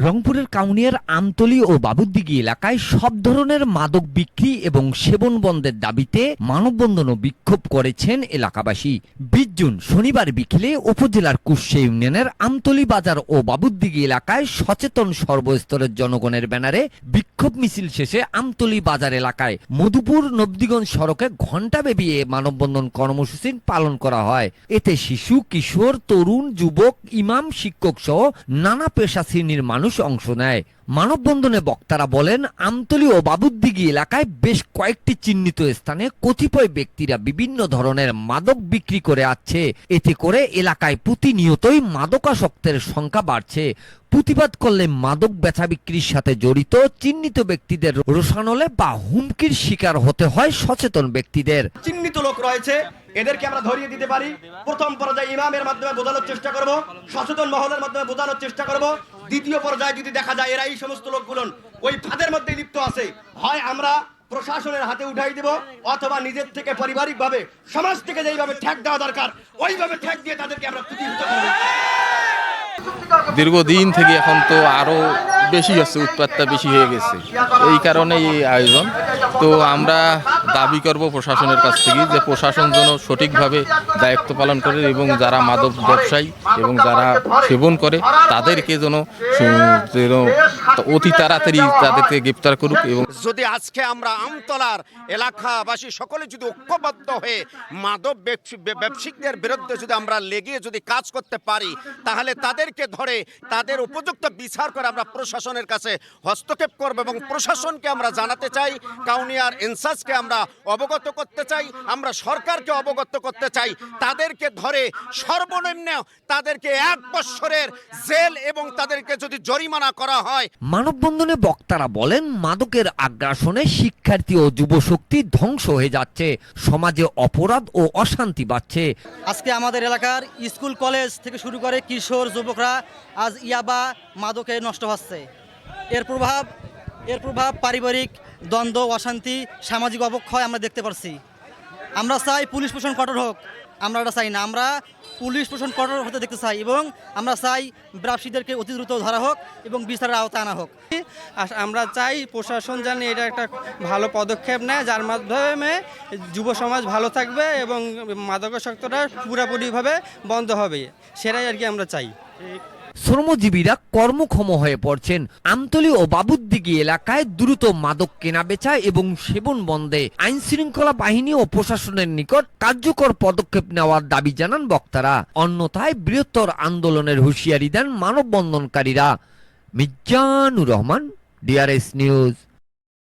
রংপুরের কাউনিয়ার আমতলী ও বাবুদ্দিঘি এলাকায় সব ধরনের মাদক বিক্রি এবং সেবন বন্ধের দাবিতে মানববন্ধন ও বিক্ষোভ করেছেন এলাকাবাসী। 20 জুন শনিবার বিকেলে উপজেলার কুশে ইউনিয়নের আমতলী বাজার ও বাবুদ্দিঘি এলাকায় সচেতন সর্বস্তরের জনগণের ব্যানারে বিক্ষোভ মিছিল শেষে আমতলী বাজার এলাকায় মধুপুর নবদিগঞ্জ সড়কে ঘণ্টাব্যাপী এ মানববন্ধন কর্মসূচি পালন করা হয়। এতে শিশু, কিশোর, তরুণ, যুবক, ইমাম, শিক্ষক সহ নানা পেশা শ্রেণীর মানুষ অংশ নেয়। মানববন্ধনে বক্তারা বলেন, আমতলী ও বাবুদ্দিঘি এলাকায় বেশ কয়েকটি চিহ্নিত স্থানে কতিপয় ব্যক্তিরা বিভিন্ন ধরনের মাদক বিক্রি করে আসছে। এতে করে এলাকায় প্রতিনিয়তই মাদকাসক্তের সংখ্যা বাড়ছে। প্রতিবাদ করলে মাদক বেচা বিক্রির সাথে জড়িত চিহ্নিত ব্যক্তিদের রোষানলে বা হুমকির শিকার হতে হয় সচেতন ব্যক্তিদের। চিহ্নিত লোক রয়েছে, এদেরকে আমরা ধরিয়ে দিতে পারি। প্রথম পর্যায়ে ইমামের মাধ্যমে বোঝানোর চেষ্টা করব, সচেতন মহলের মাধ্যমে বোঝানোর চেষ্টা করব। দ্বিতীয় পর্যায়ে যদি দেখা যায় এরা এই সমস্ত লোকগুলো ওই ফাঁদের মধ্যে লিপ্ত আছে, হয় আমরা প্রশাসনের হাতে উঠাই দেব, অথবা নিজের থেকে পারিবারিকভাবে সমাজ থেকে যেইভাবে ঠ্যাক দেওয়া দরকার ওইভাবে ঠ্যাক দিয়ে তাদেরকে আমরা প্রতিহত করব। দীর্ঘদিন থেকে এখন তো আরো বেশি হচ্ছে, উৎপাতটা বেশি হয়ে গেছে, এই কারণে এই আয়োজন। তো আমরা দাবি করব প্রশাসনের কাছ থেকে যে প্রশাসন যেন সঠিকভাবে দায়িত্ব পালন করে এবং যারা মাদক ব্যবসায়ী এবং যারা সেবন করে তাদেরকে যেন অতি তাড়াতাড়ি তাদেরকে গ্রেপ্তার করুক। এবং যদি আজকে আমরা আমতলার এলাকাবাসী সকলে যদি ঐক্যবদ্ধ হয়ে মাদক ব্যবসায়ীদের বিরুদ্ধে যদি আমরা লেগে যদি কাজ করতে পারি, তাহলে তাদেরকে ধরে তাদের উপযুক্ত বিচার করে আমরা প্রশাসনের কাছে হস্তক্ষেপ করব এবং প্রশাসনকে আমরা জানাতে চাই, কাউনিয়ার ইনচার্জকে আমরা অবগত করতে চাই, আমরা সরকারকে অবগত করতে চাই, তাদেরকে ধরে সর্বনিম্ন তাদেরকে 1 বছরের জেল এবং তাদেরকে যদি জরিমানা করা হয়। মানববন্ধনে বক্তারা বলেন, মাদকের আগ্রাসনে শিক্ষার্থী ও যুবশক্তি ধ্বংস হয়ে যাচ্ছে, সমাজে অপরাধ ও অশান্তি বাড়ছে। আজকে আমাদের এলাকার স্কুল কলেজ থেকে শুরু করে কিশোর যুবকরা আজ ইয়াবা মাদকে নষ্ট হচ্ছে। এর প্রভাব পারিবারিক দ্বন্দ্ব, অশান্তি, সামাজিক অবক্ষয় আমরা দেখতে পাচ্ছি। আমরা চাই পুলিশ প্রশাসন কঠোর হোক, আমরা এটা চাই না, আমরা পুলিশ প্রশাসন কঠোর হতে দেখতে চাই এবং আমরা চাই ব্যবসায়ীদেরকে অতি দ্রুত ধরা হোক এবং বিচারের আওতায় আনা হোক। আমরা চাই প্রশাসন যেন এটা একটা ভালো পদক্ষেপ নেয়, যার মাধ্যমে যুব সমাজ ভালো থাকবে এবং মাদকাসক্তটা পুরোপুরিভাবে বন্ধ হবে, সেটাই আর কি আমরা চাই। শ্রমজীবীরা কর্মক্ষম হয়ে পড়ছেন। আমতলী ও বাবুদ্দিঘি এলাকায় দ্রুত মাদক কেনাবেচা এবং সেবন বন্ধে আইন শৃঙ্খলা বাহিনী ও প্রশাসনের নিকট কার্যকর পদক্ষেপ নেওয়ার দাবি জানান বক্তারা। অন্যথায় বৃহত্তর আন্দোলনের হুঁশিয়ারি দেন মানববন্ধনকারীরা। Mizanur Rahman, DRS news.